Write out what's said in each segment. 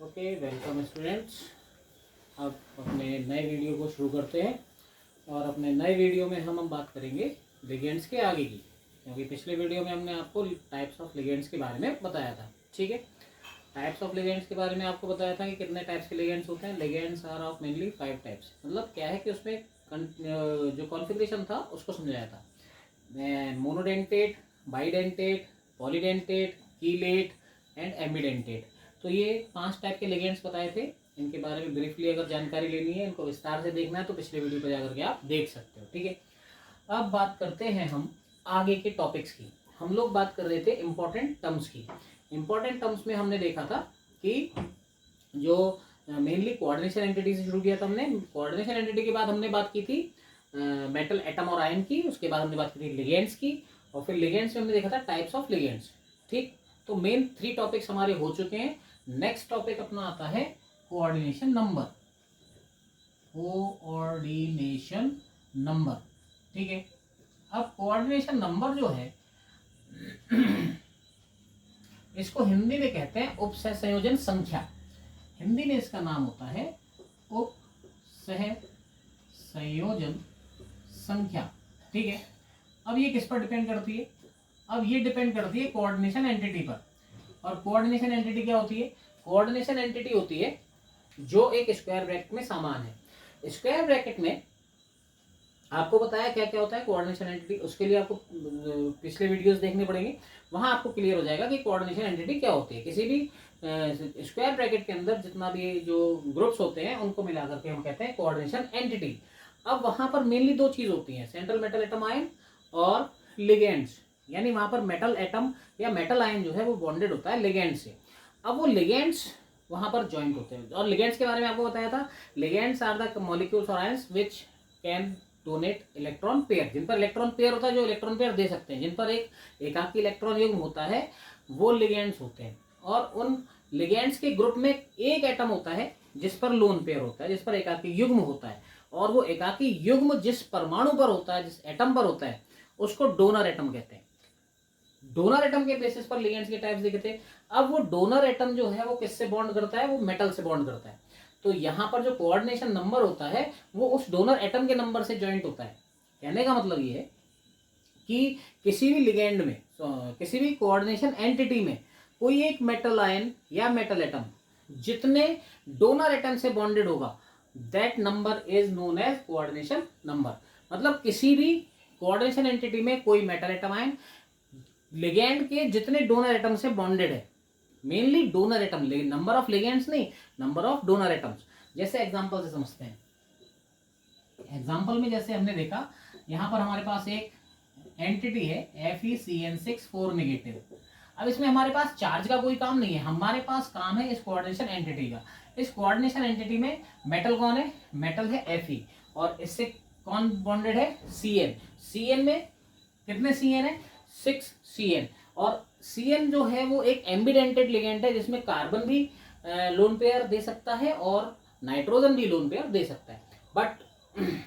Okay, welcome students. अब अपने नए वीडियो को शुरू करते हैं और अपने नए वीडियो में हम बात करेंगे लिगेंड्स के आगे की, क्योंकि पिछले वीडियो में हमने आपको टाइप्स ऑफ लिगेंड्स के बारे में बताया था। ठीक है, टाइप्स ऑफ लिगेंड्स के बारे में आपको बताया था कि कितने टाइप्स के लिगेंड्स होते हैं। Ligands are of mainly 5 types. मतलब क्या है कि उसमें जो कॉन्फ़िगरेशन था उसको समझाया था। Monodentate, bidentate, polydentate, chelate and ambidentate. तो ये 5 टाइप के लिगेंड्स बताए थे। इनके बारे में ब्रीफली अगर जानकारी लेनी है, इनको विस्तार से देखना है तो पिछले वीडियो पर जाकर के आप देख सकते हो। ठीक है, अब बात करते हैं हम आगे के टॉपिक्स की। हम लोग बात कर रहे थे इम्पोर्टेंट टर्म्स की। इम्पोर्टेंट टर्म्स में हमने देखा था कि जो मेनली कोऑर्डिनेशन एंटिटी से शुरू किया था हमने। कोऑर्डिनेशन एंटिटी के बाद हमने बात की थी मेटल, एटम और आयन की। उसके बाद हमने बात की थी लिगेंड्स की, और फिर लिगेंड्स में हमने देखा था टाइप्स ऑफ लिगेंड्स। ठीक, तो मेन 3 टॉपिक्स हमारे हो चुके हैं। नेक्स्ट टॉपिक अपना आता है कोऑर्डिनेशन नंबर। कोऑर्डिनेशन नंबर, ठीक है। अब कोऑर्डिनेशन नंबर जो है इसको हिंदी में कहते हैं उपसहसंयोजन संख्या। हिंदी में इसका नाम होता है उपसहसंयोजन संख्या। ठीक है, अब ये किस पर डिपेंड करती है? अब ये डिपेंड करती है कोऑर्डिनेशन एंटिटी पर। और कोऑर्डिनेशन एंटिटी क्या होती है? कोऑर्डिनेशन एंटिटी होती है जो एक स्क्वायर ब्रैकेट में समान है। स्क्वायर ब्रैकेट में आपको बताया क्या क्या होता है कोऑर्डिनेशन एंटिटी। उसके लिए आपको पिछले वीडियोस देखने पड़ेंगे, वहां आपको क्लियर हो जाएगा कि कोऑर्डिनेशन एंटिटी क्या होती है। किसी भी स्क्वायर ब्रैकेट के अंदर जितना भी जो ग्रुप्स होते हैं उनको मिलाकर के हम कहते हैं कोऑर्डिनेशन एंटिटी। अब वहां पर मेनली 2 चीज होती हैं, सेंट्रल मेटल एटम आयन और लिगेंड्स। यानी वहां पर मेटल एटम या मेटल आयन जो है वो बॉन्डेड होता है लिगेंड से। अब वो लिगेंड्स वहां पर ज्वाइंट होते हैं। और लिगेंड्स के बारे में आपको बताया था, ligands are the molecules or ions which can donate electron pair. जिन पर इलेक्ट्रॉन पेयर होता है, जो इलेक्ट्रॉन पेयर दे सकते हैं, जिन पर एक एकाकी इलेक्ट्रॉन युग्म होता है, वो लिगेंड्स होते हैं। और उन लिगेंड्स के ग्रुप में एक एटम होता है जिस पर लोन पेयर होता है, जिस पर एकाकी युग्म होता है। और वो एकाकी युग्म जिस परमाणु पर होता है, जिस एटम पर होता है, उसको डोनर एटम कहते हैं। डोनर एटम के बेसिस पर लिगेंड्स के टाइप्स देखे थे। अब वो डोनर एटम जो है वो किससे बॉन्ड करता है? वो मेटल से बॉन्ड करता है। तो यहाँ पर जो कोऑर्डिनेशन नंबर होता है वो उस डोनर एटम के नंबर से ज्वाइंट होता है। कहने का मतलब ये है कि किसी भी लिगेंड में, किसी भी कोऑर्डिनेशन एंटिटी में कोई एक मेटल आयन या मेटल एटम जितने डोनर एटम से बॉन्डेड होगा, that number is known as coordination number. मतलब किसी भी कोऑर्डिनेशन एंटिटी में कोई मेटल एटम आयन लिगेंड के जितने डोनर एटम से बॉन्डेड है, mainly donor atom, number of ligands नहीं, नंबर ऑफ डोनर एटम्स। जैसे एग्जांपल से समझते हैं। एग्जांपल में जैसे हमने देखा, यहां पर हमारे पास एक एंटिटी है FeCN6 4 नेगेटिव। अब इसमें हमारे पास चार्ज का कोई काम नहीं है, हमारे पास काम है इस कोऑर्डिनेशन एंटिटी का। इस कोऑर्डिनेशन एंटिटी में मेटल कौन है? मेटल है Fe, और इससे कौन बॉन्डेड है? Cn। Cn में कितने Cn है? 6 Cn। और Cn जो है वो एक एम्बिडेंटेड लिगेंड है, जिसमें कार्बन भी लोन पेयर दे सकता है और नाइट्रोजन भी लोन पेयर दे सकता है। बट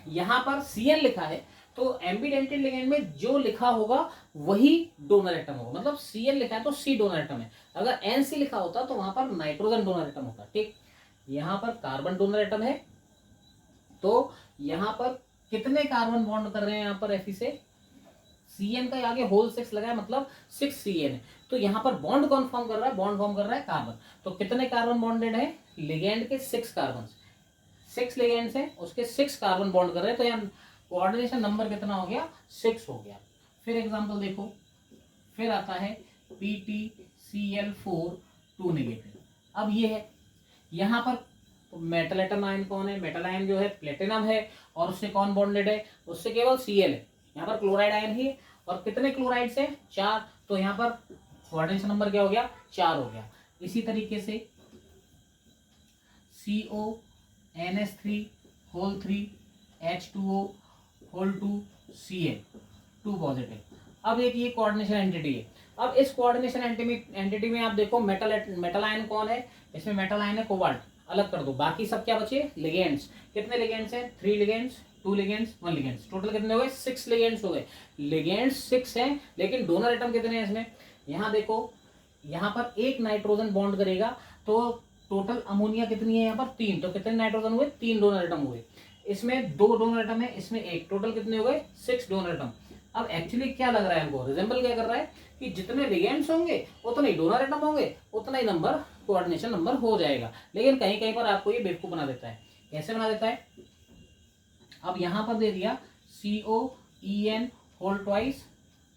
यहाँ पर Cn लिखा है, तो एम्बिडेंटेड लिगेंड में जो लिखा होगा वही डोनर एटम होगा। मतलब Cn लिखा है तो C डोनर एटम है। अगर Nc लिखा होता तो वहां पर नाइट्रोजन डोनर एटम होता। ठीक, यहाँ पर कार्बन डोनर एटम है, तो यहाँ पर कितने कार्बन बॉन्ड कर रहे हैं? यहाँ पर Fe से Cn का आगे होल 6 लगा है, मतलब 6 Cn है। तो यहाँ पर बॉन्ड कौन फॉर्म कर रहा है? बॉन्ड फॉर्म कर रहा है कार्बन। तो कितने कार्बन बॉन्डेड है? लिगेंड के 6 कार्बन, 6 लिगेंड्स हैं, उसके 6 कार्बन बॉन्ड कर रहे हैं। तो यहाँ कोऑर्डिनेशन नंबर कितना हो गया? 6 हो गया। फिर एग्जांपल देखो, फिर आता है PtCl4 2 नेगेटिव। अब ये है, यहाँ पर मेटल एटम आयन कौन है? मेटल आयन जो है प्लेटिनम है, और उससे कौन बॉन्डेड है? उससे केवल Cl है। यहाँ पर क्लोराइड आयन ही है, और कितने क्लोराइड्स हैं? 4। तो यहाँ पर कोऑर्डिनेशन नंबर क्या हो गया? 4 हो गया। इसी तरीके से CONS3 whole 3 H2O whole 2 Cl 2 positive. अब एक ये कोऑर्डिनेशन एंटिटी है। अब इस कोऑर्डिनेशन एंटिटी में आप देखो मेटल आयन कौन है? इसमें मेटल आयन है कोबाल्ट, अलग कर दो। बाकी सब क्या बचे? लिगेंड्स। कितने लिगेंड्स हैं? 3 लिगेंड्स, 2 लिगेंड्स, 1 लिगेंड्स। टोटल कितने हो गए? 6 लिगेंड्स हो गए। लिगेंड्स 6 हैं, लेकिन डोनर एटम कितने हैं इसमें? यहाँ देखो, यहाँ पर एक नाइट्रोजन बॉन्ड करेगा, तो टोटल अमोनिया कितनी है यहाँ पर 3, तो कितने नाइट्रोजन हुए 3 डोनर एटम हुए। इसमें 2 डोनर एटम है, इसमें 1, टोटल कितने हो गए 6 डोनर एटम। अब एक्चुअली क्या लग रहा है हमको, रिजेंबल क्या कर रहा है कि जितने लिगेंड्स होंगे उतने ही डोनर एटम होंगे, उतना ही नंबर कोऑर्डिनेशन नंबर हो जाएगा। लेकिन कहीं कहीं पर आपको ये बेवकूफ बना देता है। कैसे बना देता है, अब यहाँ पर दे दिया COEN होल ट्वाइस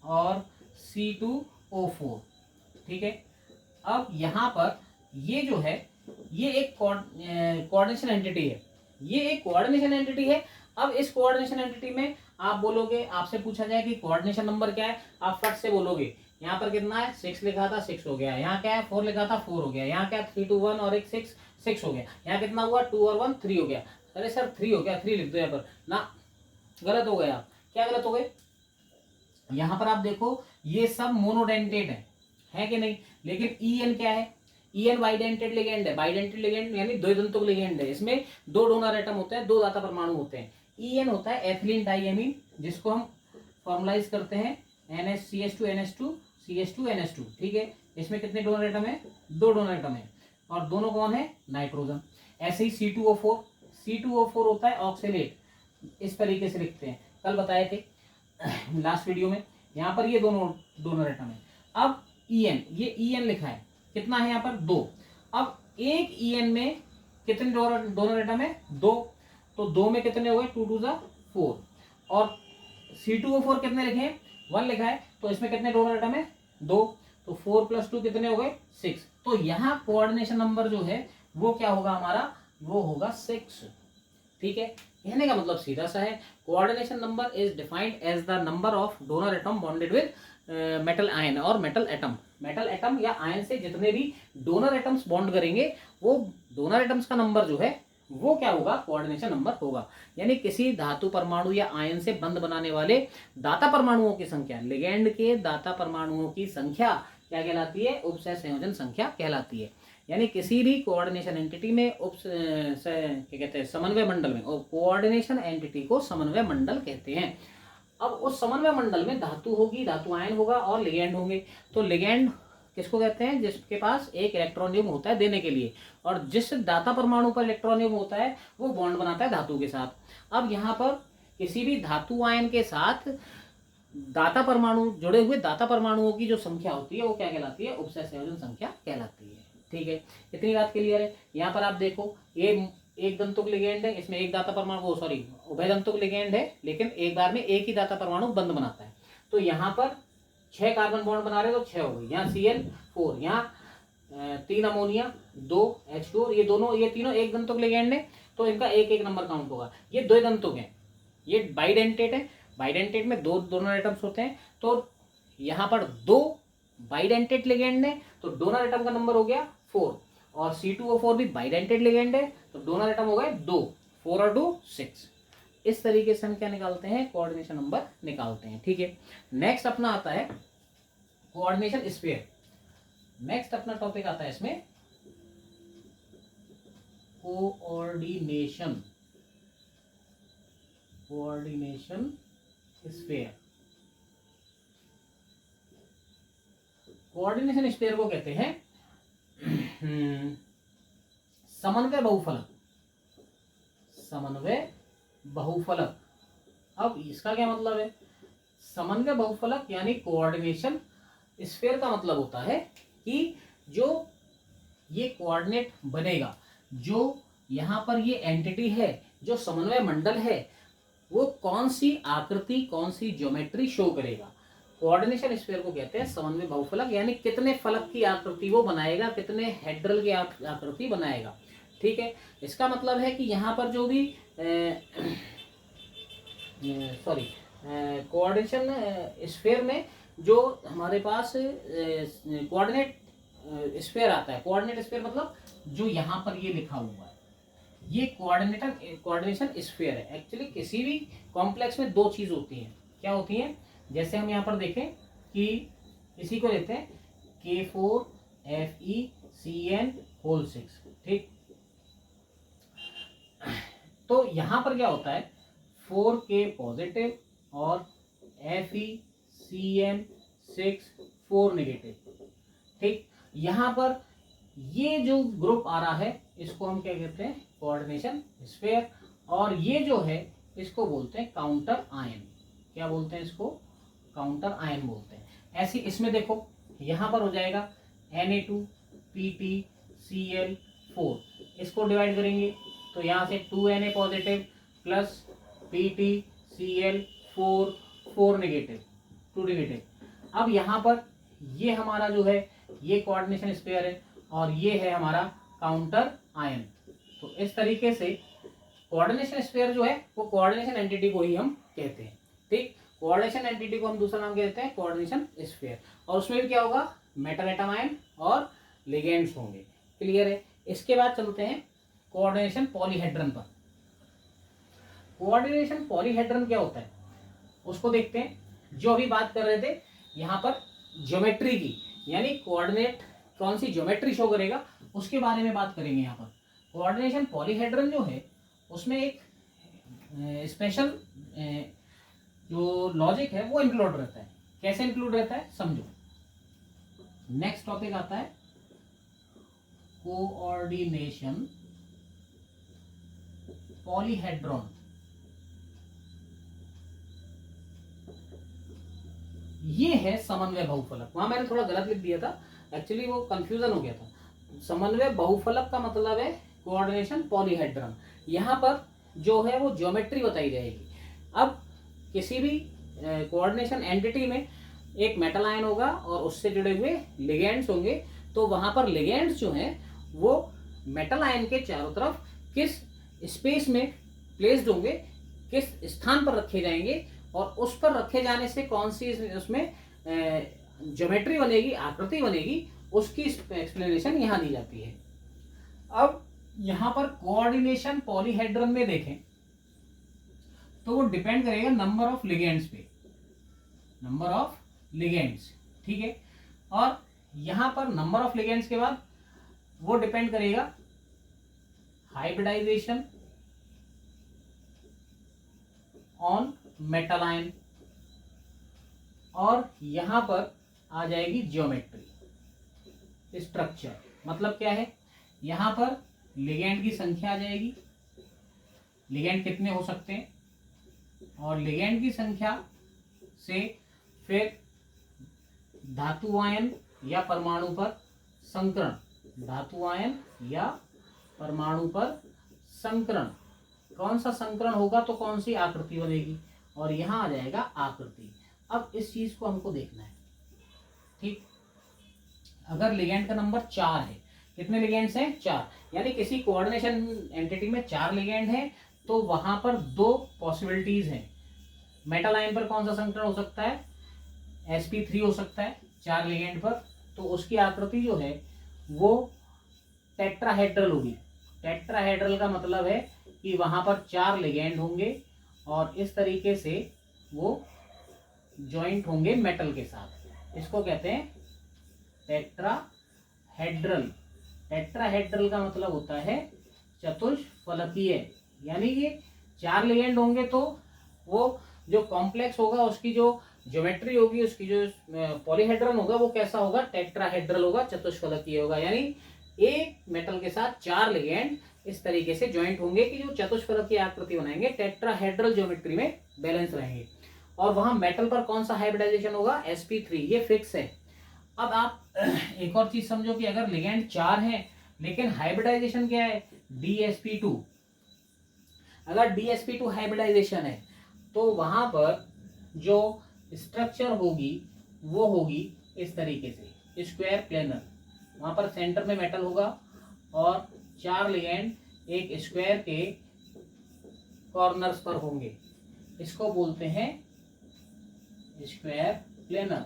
और C2O4, ठीक है। अब यहाँ पर ये जो है ये एक कोऑर्डिनेशन एंटिटी है, ये एक कोऑर्डिनेशन एंटिटी है। अब इस कोऑर्डिनेशन एंटिटी में आप बोलोगे, आपसे पूछा जाए कि कोऑर्डिनेशन नंबर क्या है, आप फट से बोलोगे यहाँ पर कितना है 6 लिखा था 6 हो गया, यहाँ क्या है 4 लिखा था 4 हो गया, यहाँ क्या 3 2 1 और एक 6 6 हो गया, यहाँ कितना हुआ 2 और 1 3 हो गया। अरे सर 3 हो गया, 3 लिख दो यहाँ पर ना, गलत हो गया। क्या गलत हो गए, यहाँ पर आप देखो ये सब मोनोडेंटेट है कि नहीं, लेकिन EN क्या है, EN बाइडेंटेड लिगेंड है, बाइडेंटेड लिगेंड यानी द्विदंतुक लिगेंड है, इसमें 2 डोनर एटम होते हैं, 2 दाता परमाणु होते हैं। EN होता है एथिलीन डाइएमीन, जिसको हम फॉर्मलाइज करते हैं NH-CH2NH2 CH2NH2, ठीक है। इसमें कितने डोनर एटम है 2 डोनर एटम है, और दोनों कौन है नाइट्रोजन। ऐसे ही C2O4 होता है ऑक्सीलेट, इस तरीके से लिखते हैं, कल बताए थे लास्ट वीडियो में। यहाँ पर ये दोनों डोनर एटम है। अब EN, ये EN लिखा है, कितना है यहाँ पर 2। अब एक EN में कितने डोनर एटम है 2, तो 2 में कितने हो गए 2 2 4, और C2O4 कितने लिखे हैं 1 लिखा है, तो इसमें कितने डोनर एटम है 2, तो 4 + 2 कितने हो गए 6। तो यहाँ कोऑर्डिनेशन नंबर जो है वो क्या होगा हमारा, वो होगा 6, ठीक है। कहने का मतलब सीधा सा है, coordination number is defined as the number of donor atom bonded with metal ion और मेटल एटम या आयन से जितने भी डोनर एटम्स बॉन्ड करेंगे, वो डोनर एटम्स का नंबर जो है वो क्या होगा कोऑर्डिनेशन नंबर होगा। यानी किसी धातु परमाणु या आयन से बंध बनाने वाले दाता परमाणुओं की संख्या, लिगेंड के दाता परमाणुओं की संख्या क्या कहलाती है, उपसह संयोजन संख्या कहलाती है। यानी किसी भी कोऑर्डिनेशन एंटिटी में क्या कहते हैं समन्वय मंडल में, और कोऑर्डिनेशन एंटिटी को समन्वय मंडल कहते हैं। अब उस समन्वय मंडल में धातु होगी, धातु आयन होगा और लिगेंड होंगे। तो लिगेंड किसको कहते हैं, जिसके पास एक इलेक्ट्रॉनियम होता है देने के लिए, और जिस दाता परमाणु पर इलेक्ट्रॉनियम होता है वो बॉन्ड बनाता है धातु के साथ। अब यहाँ पर किसी भी धातु आयन के साथ दाता परमाणु जुड़े हुए दाता परमाणुओं की जो संख्या होती है वो क्या कहलाती है, उपसह संयोजन संख्या कहलाती है, ठीक है। इतनी बात क्लियर है। यहाँ पर आप देखो ये एक दंतुक लिगेंड है, इसमें एक दाता परमाणु उभय दंतुक लिगेंड है, लेकिन एक बार में एक ही दाता परमाणु बंध बनाता है। तो यहाँ पर 6 कार्बन बॉन्ड बना रहे तो 6 हो गई, यहाँ Cl4, यहाँ 3 अमोनिया 2 H2, ये तीनों एक दंतुक लिगेंड है, तो इनका एक एक नंबर काउंट होगा। ये द्विदंतुक है, ये बाइडेंटेट है, बाइडेंटेट में 2 डोनर एटम्स होते हैं, तो यहाँ पर 2 बाइडेंटेट लिगेंड है, तो डोनर एटम का नंबर हो गया 4, और C2O4 भी बाइडेंटेट लिगेंड है, तो डोनर एटम हो गए 2, 4 और 2 6। इस तरीके से हम क्या निकालते हैं, कोऑर्डिनेशन नंबर निकालते हैं, ठीक है। नेक्स्ट अपना आता है कोऑर्डिनेशन स्फीयर। नेक्स्ट अपना टॉपिक आता है इसमें कोऑर्डिनेशन स्फीयर। कोऑर्डिनेशन स्फीयर को कहते हैं समन्वय बहुफलक। अब इसका क्या मतलब है, समन्वय बहुफलक यानी कोऑर्डिनेशन स्फीयर का मतलब होता है कि जो ये कोऑर्डिनेट बनेगा, जो यहाँ पर ये एंटिटी है, जो समन्वय मंडल है, वो कौन सी आकृति कौन सी ज्योमेट्री शो करेगा। कोऑर्डिनेशन स्फीयर को कहते हैं समन्वय बहुफलक, यानी कितने फलक की आकृति वो बनाएगा, कितने हेड्रल की आकृति बनाएगा, ठीक है। इसका मतलब है कि यहाँ पर जो भी कोऑर्डिनेशन स्फीयर में जो हमारे पास कोऑर्डिनेट स्फीयर आता है, कोऑर्डिनेट स्फीयर मतलब जो यहाँ पर ये लिखा हुआ है, ये कोऑर्डिनेशन स्फीयर है। एक्चुअली किसी भी कॉम्प्लेक्स में 2 चीज होती हैं, क्या होती हैं, जैसे हम यहाँ पर देखें कि इसी को लेते हैं K4FeCN होल 6, ठीक। तो यहाँ पर क्या होता है 4K पॉजिटिव और FeCN 6 4 नेगेटिव, ठीक। यहाँ पर ये जो ग्रुप आ रहा है इसको हम क्या कहते हैं, कोऑर्डिनेशन स्फीयर, और ये जो है इसको बोलते हैं काउंटर आयन। क्या बोलते हैं इसको, काउंटर आयन बोलते हैं। ऐसे इसमें देखो यहाँ पर हो जाएगा Na2PtCl4, इसको डिवाइड करेंगे तो यहाँ से 2Na positive plus PtCl4 4 negative 2 negative. अब यहाँ पर ये हमारा जो है ये कोऑर्डिनेशन स्फीयर है और ये है हमारा काउंटर आयन। तो इस तरीके से कोऑर्डिनेशन स्फीयर जो है वो कोऑर्डिनेशन एंटिटी को ही हम कहते हैं। ठीक, कोऑर्डिनेशन एंटिटी को हम दूसरा नाम कहते हैं कोऑर्डिनेशन स्फीयर, और उसमें भी क्या होगा, मेटल एटम आयन और लिगेंड्स होंगे। क्लियर है। इसके बाद चलते हैं कोऑर्डिनेशन पॉलीहेड्रन पर। कोऑर्डिनेशन पॉलीहेड्रन क्या होता है उसको देखते हैं। जो अभी बात कर रहे थे यहाँ पर ज्योमेट्री की, यानी कोऑर्डिनेट कौन सी ज्योमेट्री शो करेगा उसके बारे में बात करेंगे। यहाँ पर कोऑर्डिनेशन पॉलीहेड्रन जो है उसमें एक स्पेशल जो लॉजिक है वो इंक्लूड रहता है। कैसे इंक्लूड रहता है समझो। नेक्स्ट टॉपिक आता है कोऑर्डिनेशन पॉलीहेड्रॉन। ये है समन्वय बहुफलक। वहां मैंने थोड़ा गलत लिख दिया था, एक्चुअली वो कंफ्यूजन हो गया था। समन्वय बहुफलक का मतलब है कोऑर्डिनेशन पॉलीहेड्रन। यहाँ पर जो है वो ज्योमेट्री बताई जाएगी। अब किसी भी कोऑर्डिनेशन एंटिटी में एक मेटल आयन होगा और उससे जुड़े हुए लिगेंड्स होंगे, तो वहां पर लिगेंड्स जो हैं वो मेटल आयन के चारों तरफ किस स्पेस में प्लेस्ड होंगे, किस स्थान पर रखे जाएंगे, और उस पर रखे जाने से कौन सी उसमें ज्योमेट्री बनेगी, आकृति बनेगी, उसकी एक्सप्लेनेशन यहाँ दी जाती है। अब यहाँ पर कोऑर्डिनेशन पॉलीहेड्रन में देखें तो वो डिपेंड करेगा नंबर ऑफ लिगेंड्स पे, नंबर ऑफ लिगेंड्स। ठीक है, और यहाँ पर नंबर ऑफ लिगेंड्स के बाद वो डिपेंड करेगा हाइब्रिडाइजेशन ऑन मेटल आयन, और यहां पर आ जाएगी ज्योमेट्री स्ट्रक्चर। मतलब क्या है, यहां पर लिगेंड की संख्या आ जाएगी, लिगेंड कितने हो सकते हैं, और लिगेंड की संख्या से फिर धातु आयन या परमाणु पर संकरण, धातु आयन या परमाणु पर संकरण, कौन सा संकरण होगा तो कौन सी आकृति बनेगी, और यहां आ जाएगा आकृति। अब इस चीज को हमको देखना है। ठीक, अगर लिगेंड का नंबर 4 है, कितने लिगेंड्स हैं 4, यानी किसी कोऑर्डिनेशन एंटिटी में 4 लिगेंड हैं, तो वहां पर 2 पॉसिबिलिटीज हैं। मेटल आयन पर कौन सा संकरण हो सकता है, sp3 हो सकता है 4 लिगेंड पर, तो उसकी आकृति जो है वो टेट्राहेड्रल होगी। टेट्राहेड्रल का मतलब है कि वहां पर 4 लिगेंड होंगे और इस तरीके से वो जॉइंट होंगे मेटल के साथ। इसको कहते हैं टेट्राहेड्रल। टेट्राहेड्रल का मतलब होता है चतुष्फलकीय, यानी ये 4 लिगेंड होंगे तो वो जो कॉम्प्लेक्स होगा उसकी जो ज्योमेट्री होगी, उसकी जो पॉलीहेड्रन होगा वो कैसा होगा, टेट्राहेड्रल होगा, चतुष्फलकीय होगा। यानी एक मेटल के साथ 4 लिगेंड इस तरीके से ज्वाइंट होंगे कि जो चतुष्फलकीय आकृति बनाएंगे, टेट्राहेड्रल ज्योमेट्री में बैलेंस रहेंगे। और वहां मेटल पर कौन सा हाइब्रिडाइजेशन होगा, sp3, ये फिक्स है। अब आप एक और चीज समझो कि अगर लिगेंड 4 है लेकिन हाइब्रिडाइजेशन क्या है, dsp2। अगर dsp2 हाइब्रिडाइजेशन है तो वहां पर जो स्ट्रक्चर होगी वो होगी इस तरीके से, स्क्वायर प्लेनर। वहां पर सेंटर में मेटल होगा और 4 लिगेंड एक स्क्वायर के कॉर्नर्स पर होंगे। इसको बोलते हैं स्क्वायर प्लेनर।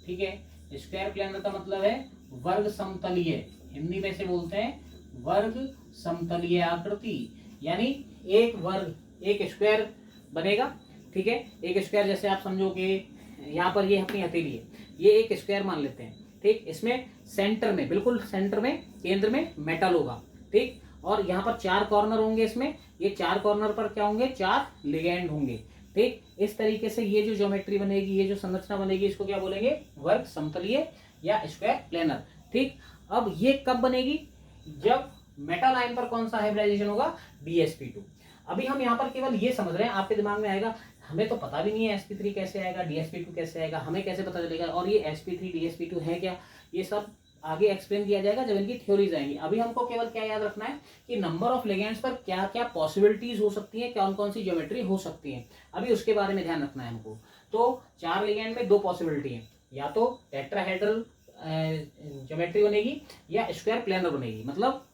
ठीक है, स्क्वायर प्लेनर का मतलब है वर्ग समतलीय, हिंदी में से बोलते हैं वर्ग समतलीय आकृति। यानी एक वर्ग, एक स्क्वायर बनेगा। ठीक है, एक स्क्वायर जैसे आप समझो कि यहाँ पर ये अपनी हथेली है, ये एक स्क्वायर मान लेते हैं। ठीक, इसमें सेंटर में, बिल्कुल सेंटर में, केंद्र में मेटल होगा। ठीक, और यहाँ पर 4 कॉर्नर होंगे, इसमें ये 4 कॉर्नर पर क्या होंगे, 4 लिगेंड होंगे। ठीक, इस तरीके से ये जो ज्योमेट्री बनेगी, ये जो संरचना बनेगी, इसको क्या बोलेंगे, वर्ग समतलीय या स्क्वायर प्लेनर। ठीक, अब ये कब बनेगी, जब मेटल आयन पर कौन सा हाइब्रिडाइजेशन होगा, DsP2। अभी हम यहाँ पर केवल ये समझ रहे हैं, आपके दिमाग में आएगा हमें तो पता भी नहीं है sp3 कैसे आएगा, DsP2 कैसे आएगा, हमें कैसे पता चलेगा, और ये sp3 DsP2 है क्या, ये सब आगे एक्सप्लेन किया जाएगा जब इनकी थ्योरीज आएंगी। अभी हमको केवल क्या याद रखना है कि नंबर ऑफ लिगेंड्स पर क्या क्या पॉसिबिलिटीज हो सकती है, कौन कौन सी ज्योमेट्री हो सकती है, अभी उसके बारे में ध्यान रखना है हमको। तो 4 लिगेंड में 2 पॉसिबिलिटी है, या तो टेट्राहेड्रल ज्योमेट्री बनेगी या स्क्वायर प्लेनर बनेगी। मतलब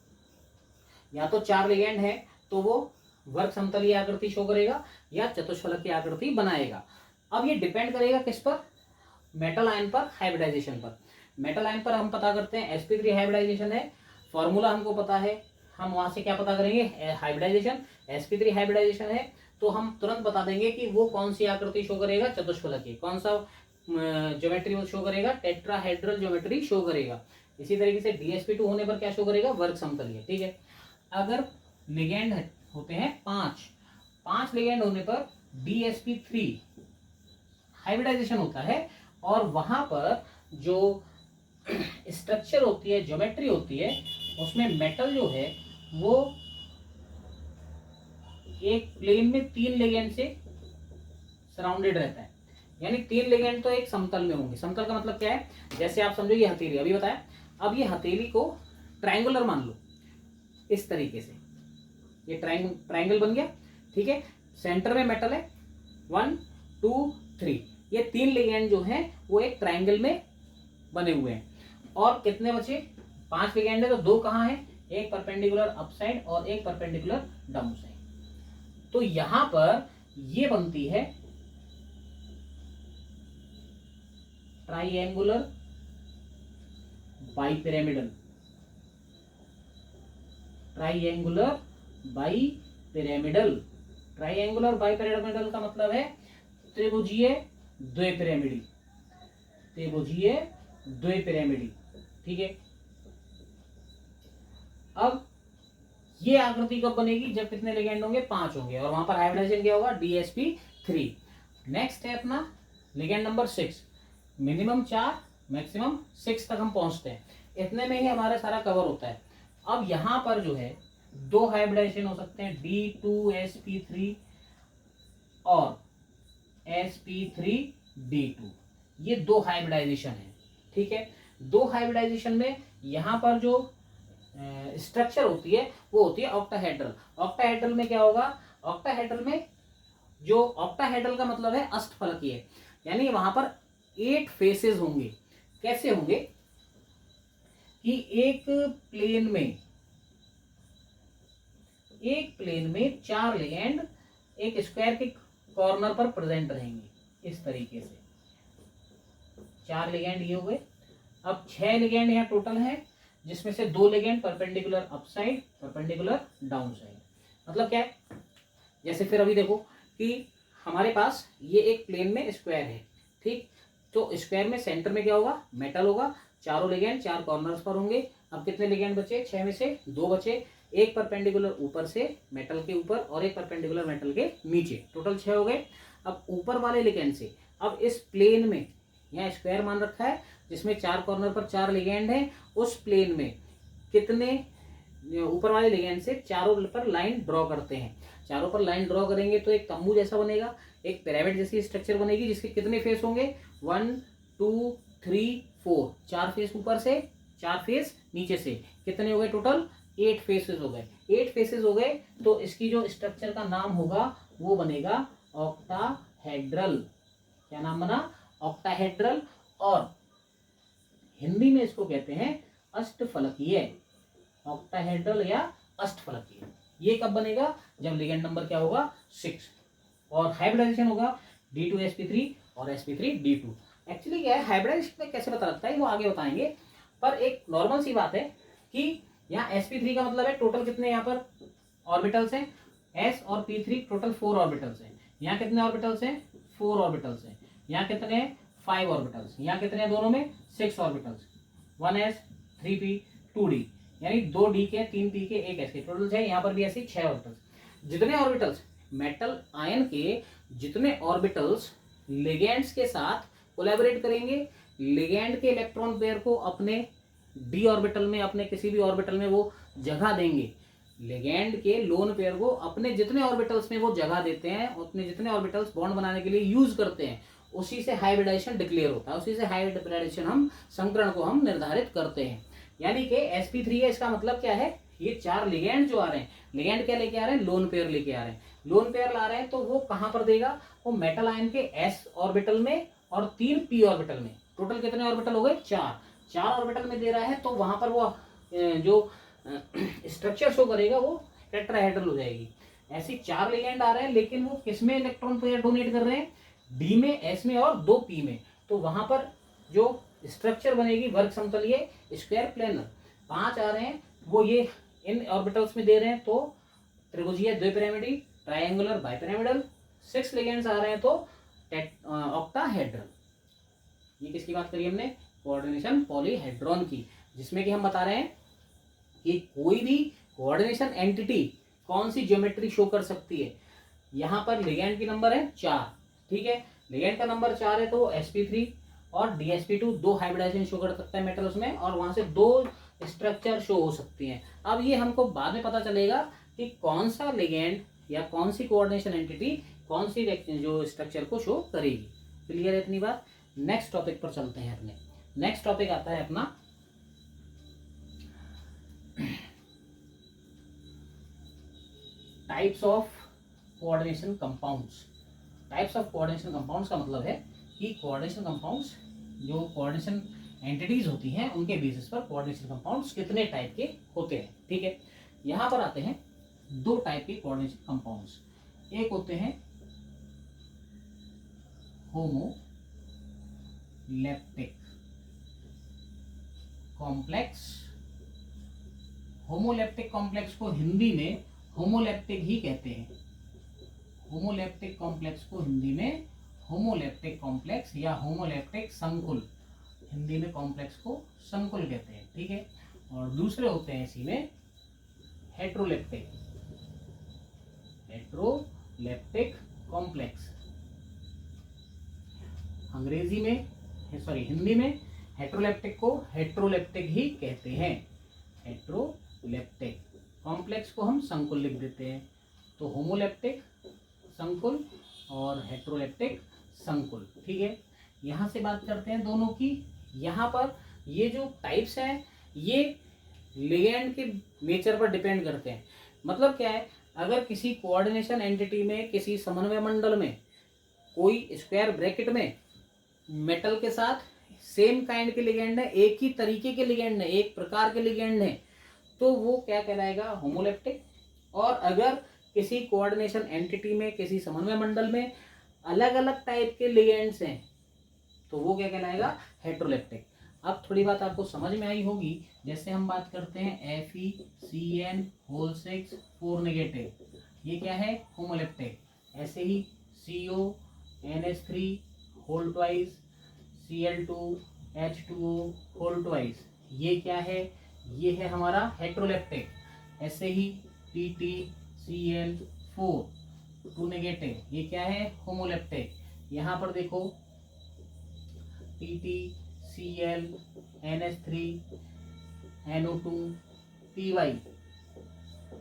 या तो 4 लिगेंड है तो वो वर्ग समतलीय आकृति शो करेगा या चतुष्फलक की आकृति बनाएगा। अब ये डिपेंड करेगा किस पर, मेटल आयन पर, हाइब्रिडाइजेशन पर। मेटल आयन पर हम पता करते हैं sp3 हाइब्रिडाइजेशन है, फॉर्मूला हमको पता है, हम वहां से क्या पता करेंगे, हाइब्रिडाइजेशन, sp3 हाइब्रिडाइजेशन है तो हम तुरंत बता देंगे कि वो कौन सी आकृति शो करेगा, चतुष्फलक की, कौन सा ज्योमेट्री वो शो करेगा, टेट्राहेड्रल ज्योमेट्री शो करेगा। इसी तरीके से DsP2 होने पर क्या शो करेगा, वर्ग समतलीय। ठीक है, अगर लिगेंड होते हैं 5 लिगेंड होने पर DsP3 हाइब्रिडाइजेशन होता है, और वहां पर जो स्ट्रक्चर होती है, ज्योमेट्री होती है, उसमें मेटल जो है वो एक प्लेन में 3 लिगेंड से सराउंडेड रहता है। यानी 3 लिगेंड तो एक समतल में होंगे। समतल का मतलब क्या है, जैसे आप समझो ये हथेली, अभी बताया, अब ये हथेली को ट्रायंगुलर मान लो इस तरीके से, ये ट्रायंगल बन गया। ठीक है, सेंटर में मेटल है, 1 2 3, ये 3 लिगेंड जो हैं वो एक ट्रायंगल में बने हुए हैं। और कितने बचे, 5 लिगेंड है तो 2 कहाँ है, एक परपेंडिकुलर अपसाइड और एक परपेंडिकुलर डाउनसाइड। तो यहां पर ये बनती है triangular bipyramidal, triangular bipyramidal. Triangular bipyramidal का मतलब है त्रिभुजीय द्विपिरामिडी, त्रिभुजीय द्विपिरामिडी। ठीक है, अब ये आकृति कब बनेगी, जब कितने लिगेंड होंगे, 5 होंगे, और वहां पर हाइब्रिडाइजेशन क्या होगा, DsP3। नेक्स्ट है अपना लिगेंड नंबर 6, मिनिमम 4 मैक्सिमम 6 तक हम पहुंचते हैं, इतने में ही हमारा सारा कवर होता है। अब यहां पर जो है 2 हाइब्रिडाइजेशन हो सकते हैं, D2sp3 और sp3d2, ये 2 हाइब्रिडाइजेशन है। ठीक है, 2 हाइब्रिडाइजेशन में यहाँ पर जो स्ट्रक्चर होती है वो होती है ऑक्टाहेड्रल। ऑक्टाहेड्रल में क्या होगा, ऑक्टाहेड्रल में जो ऑक्टाहेड्रल का मतलब है अष्टफलकीय, यानी वहां पर 8 फेसेस होंगे। कैसे होंगे कि एक प्लेन में 4 लिगेंड एक स्क्वायर के कॉर्नर पर प्रेजेंट रहेंगे, इस तरीके से 4 लिगेंड ये हुए। अब 6 लिगेंड यहाँ टोटल है, जिसमें से 2 ligand perpendicular upside, perpendicular down side. मतलब क्या है, जैसे फिर अभी देखो कि हमारे पास ये एक प्लेन में स्क्वायर है। ठीक, तो स्क्वायर में सेंटर में क्या होगा, मेटल होगा, चारों लिगेंड 4 कॉर्नर्स पर होंगे। अब कितने लिगेंड बचे, 6 में से 2 बचे, एक परपेंडिकुलर ऊपर से मेटल के ऊपर और एक परपेंडिकुलर मेटल के नीचे, टोटल 6 हो गए। अब ऊपर वाले लिगेंड से, अब इस प्लेन में यहाँ स्क्वायर मान रखा है जिसमें 4 कॉर्नर पर 4 लिगेंड है, उस प्लेन में कितने ऊपर वाले लिगेंड से चारों पर लाइन ड्रॉ करते हैं। चारों पर लाइन ड्रॉ करेंगे तो एक तंबू जैसा बनेगा, एक पिरामिड जैसी स्ट्रक्चर बनेगी, जिसके कितने फेस होंगे, 1 2 3 4, 4 फेस ऊपर से, 4 फेस नीचे से, कितने हो गए टोटल, 8 फेसेस हो गए। 8 फेसेस हो गए तो इसकी जो स्ट्रक्चर का नाम होगा वो बनेगा ऑक्टाहेड्रल। क्या नाम बना, ऑक्टाहेड्रल। और हिंदी में इसको कहते हैं अष्टफलकीय, ऑक्टाहेड्रल या अष्टफलकीय। ये कब बनेगा, जब लिगेंड नंबर क्या होगा, 6, और हाइब्रिडाइजेशन होगा D2sp3 और sp3d2। एक्चुअली क्या है, हाइब्रिडाइजेशन में कैसे पता लगता है वो आगे बताएंगे, पर एक नॉर्मल सी बात है कि यहाँ sp3 का मतलब है टोटल कितने यहाँ पर ऑर्बिटल्स हैं, s और p3 टोटल 4 ऑर्बिटल्स हैं। यहाँ कितने ऑर्बिटल्स हैं, 4 ऑर्बिटल्स हैं। यहाँ कितने हैं, 5 ऑर्बिटल्स। यहाँ कितने हैं दोनों में, 6 ऑर्बिटल्स, 1s 3p 2d, यानी 2d के 3p के 1s के टोटल है। यहाँ पर भी ऐसे 6 ऑर्बिटल्स। जितने ऑर्बिटल्स मेटल आयन के, जितने ऑर्बिटल्स लिगेंड्स के साथ कोलैबोरेट करेंगे, लिगेंड के इलेक्ट्रॉन पेयर को अपने डी ऑर्बिटल में, अपने किसी भी ऑर्बिटल में वो जगह देंगे, लिगैंड के लोन पेयर को अपने जितने ऑर्बिटल्स में वो जगह देते हैं, उतने जितने ऑर्बिटल्स बॉन्ड बनाने के लिए यूज करते हैं, उसी से हाइब्रिडाइजेशन डिक्लेयर होता है, उसी से हाइब्रिडाइजेशन हम संकरण को हम निर्धारित करते हैं। यानी कि sp3 है, इसका मतलब क्या है, ये 4 लिगैंड जो आ रहे हैं, लिगैंड क्या लेके आ रहे हैं, लोन पेयर लेके आ रहे हैं, लोन पेयर ला रहे हैं, तो वो कहां पर देगा, वो मेटल आयन के s ऑर्बिटल में और 3 p ऑर्बिटल में। टोटल कितने ऑर्बिटल हो गए, 4 ऑर्बिटल में दे रहा है, तो वहां पर वो जो स्ट्रक्चर शो करेगा वो टेट्राहेड्रल हो जाएगी। ऐसे 4 लिगैंड आ रहे हैं, लेकिन वो किसमें इलेक्ट्रॉन पेयर डोनेट कर रहे हैं, डी में, एस में और 2 पी में। तो वहां पर जो स्ट्रक्चर बनेगी वर्ग समतलीय स्क्वायर प्लेनर, 5 आ रहे हैं, वो ये इन ऑर्बिटल्स में दे रहे हैं, तो त्रिभुजीय द्विपिरामिडी, ट्रायंगुलर बाइपिरामिडल। 6 लिगेंड्स आ रहे हैं, तो ऑक्टाहेड्रल। ये किसकी बात करी हमने, कोऑर्डिनेशन पॉलीहेड्रॉन की, जिसमें कि हम बता रहे हैं कि कोई भी कोऑर्डिनेशन एंटिटी कौन सी ज्योमेट्री शो कर सकती है। यहाँ पर लिगैंड की नंबर है 4, ठीक है, लिगैंड का नंबर 4 है, तो sp3 और dsp2 2 हाइब्रिडाइजेशन शो कर सकता है मेटल्स में, और वहां से 2 स्ट्रक्चर शो हो सकती हैं। अब ये हमको बाद में पता चलेगा कि कौन सा लिगैंड या कौन सी कोऑर्डिनेशन एंटिटी कौन सी जो स्ट्रक्चर को शो करेगी। क्लियर है इतनी बात। नेक्स्ट टॉपिक पर चलते हैं अपने। नेक्स्ट टॉपिक आता है अपना types of coordination compounds. Types of coordination compounds का मतलब है कि कोऑर्डिनेशन कंपाउंड्स जो कोऑर्डिनेशन एंटिटीज होती हैं उनके बेसिस पर कोऑर्डिनेशन कंपाउंड्स कितने टाइप के होते हैं। ठीक है, यहाँ पर आते हैं 2 टाइप के कोऑर्डिनेशन कंपाउंड्स। एक होते हैं होमोलैप्टिक कॉम्प्लेक्स। होमोलैप्टिक कॉम्प्लेक्स को हिंदी में होमोलैप्टिक ही कहते हैं। होमोलैप्टिक कॉम्प्लेक्स को हिंदी में होमोलैप्टिक कॉम्प्लेक्स या होमोलैप्टिक संकुल, हिंदी में कॉम्प्लेक्स को संकुल कहते हैं। ठीक है, और दूसरे होते हैं इसी में हेट्रोलैप्टिक, हेट्रोलैप्टिक कॉम्प्लेक्स। अंग्रेजी में हिंदी में हेट्रोलैप्टिक को हेट्रोलैप्टिक ही कहते हैं। हेट्रोलैप्टिक कॉम्प्लेक्स को हम संकुल लिख देते हैं, तो होमोलैप्टिक संकुल और हेट्रोलैप्टिक संकुल। ठीक है, यहाँ से बात करते हैं दोनों की। यहाँ पर ये जो टाइप्स हैं ये लिगैंड के नेचर पर डिपेंड करते हैं। मतलब क्या है, अगर किसी कोऑर्डिनेशन एंटिटी में, किसी समन्वय मंडल में कोई स्क्वायर ब्रैकेट में मेटल के साथ सेम काइंड के लिगैंड है, एक ही तरीके के लिगैंड है, एक प्रकार के लिगैंड है, तो वो क्या कहलाएगा, होमोलैप्टिक। और अगर किसी कोऑर्डिनेशन एंटिटी में, किसी समन्वय मंडल में अलग अलग टाइप के लिगैंड्स हैं, तो वो क्या कहलाएगा, हेट्रोलैप्टिक। अब थोड़ी बात आपको समझ में आई होगी। जैसे हम बात करते हैं FeCN6 4 नेगेटिव, ये क्या है, होमोलैप्टिक। ऐसे ही CONH3 whole twice, Cl2H2O whole twice, ये क्या है, ये है हमारा हेट्रोलैप्टिक। ऐसे ही TTCl4 2 नेगेटिव, ये क्या है, होमोलैप्टिक। यहाँ पर देखो TTClNH3NO2PY,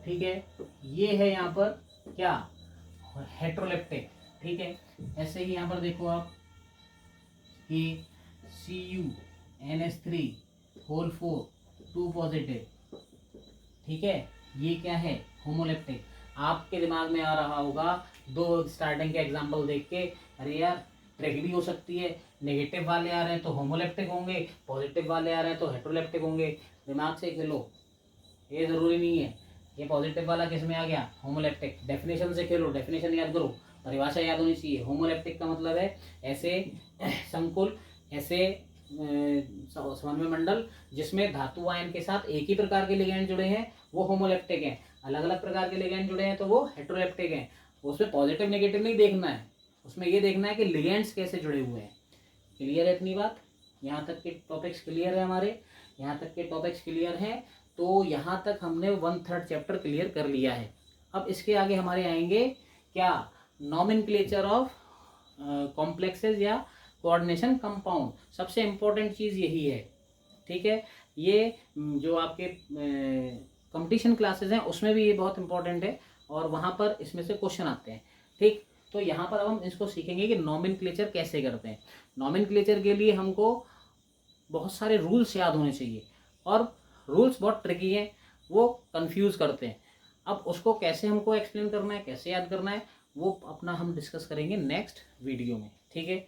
ठीक है, ये है यहाँ पर क्या, हेट्रोलैप्टिक। ठीक है, ऐसे ही यहाँ पर देखो आप कि CuNH3 होल 4 2 पॉजिटिव, ठीक है, ये क्या है, होमोलैप्टिक। आपके दिमाग में आ रहा होगा 2 स्टार्टिंग के एग्जांपल देख के, अरे यार ट्रिक भी हो सकती है, नेगेटिव वाले आ रहे हैं तो होमोलैप्टिक होंगे, पॉजिटिव वाले आ रहे हैं तो हेट्रोलैप्टिक होंगे। दिमाग से खेलो, ये जरूरी नहीं है ये पॉजिटिव वाला किस में आ गया, होमोलैप्टिक। डेफिनेशन से खेलो, डेफिनेशन याद करो, परिभाषा याद होनी चाहिए। होमोलैप्टिक का मतलब है ऐसे संकुल, ऐसे समन्वय मंडल जिसमें धातु आयन के साथ एक ही प्रकार के लिगैंड जुड़े हैं, वो होमोलैप्टिक हैं। अलग अलग प्रकार के लिगैंड जुड़े हैं तो वो हेट्रोलैप्टिक हैं। उसमें पॉजिटिव नेगेटिव नहीं देखना है, उसमें ये देखना है कि लिगैंड्स कैसे जुड़े हुए हैं। क्लियर है इतनी बात, यहाँ तक के टॉपिक्स क्लियर है हमारे, यहाँ तक के टॉपिक्स क्लियर हैं। तो यहाँ तक हमने 1/3 चैप्टर क्लियर कर लिया है। अब इसके आगे हमारे आएंगे क्या, नॉमेनक्लेचर ऑफ कॉम्प्लेक्सेस या कोऑर्डिनेशन कंपाउंड। सबसे इंपॉर्टेंट चीज़ यही है, ठीक है। ये जो आपके कंपटीशन क्लासेस हैं उसमें भी ये बहुत इंपॉर्टेंट है और वहाँ पर इसमें से क्वेश्चन आते हैं। ठीक, तो यहाँ पर अब हम इसको सीखेंगे कि नॉमेनक्लेचर कैसे करते हैं। नॉमेनक्लेचर के लिए हमको बहुत सारे रूल्स याद होने चाहिए और रूल्स बहुत ट्रिकी हैं, वो कंफ्यूज करते हैं। अब उसको कैसे हमको एक्सप्लेन करना है, कैसे याद करना है, वो अपना हम डिस्कस करेंगे नेक्स्ट वीडियो में। ठीक है,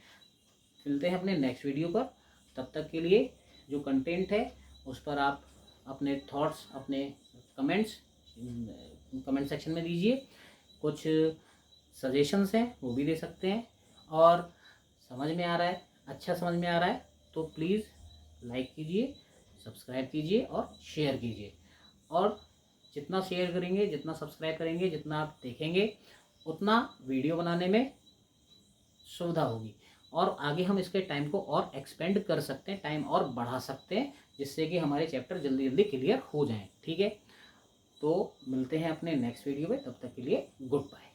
मिलते हैं अपने नेक्स्ट वीडियो पर। तब तक के लिए जो कंटेंट है उस पर आप अपने थॉट्स, अपने कमेंट्स कमेंट सेक्शन में दीजिए। कुछ सजेशंस हैं वो भी दे सकते हैं। और समझ में आ रहा है, अच्छा समझ में आ रहा है तो प्लीज़ लाइक कीजिए, सब्सक्राइब कीजिए और शेयर कीजिए। और जितना शेयर करेंगे, जितना सब्सक्राइब करेंगे, जितना आप देखेंगे, उतना वीडियो बनाने में सुविधा होगी और आगे हम इसके टाइम को और एक्सपेंड कर सकते हैं, टाइम और बढ़ा सकते हैं, जिससे कि हमारे चैप्टर जल्दी जल्दी क्लियर हो जाएं। ठीक है, तो मिलते हैं अपने नेक्स्ट वीडियो में, तब तक के लिए गुड बाय।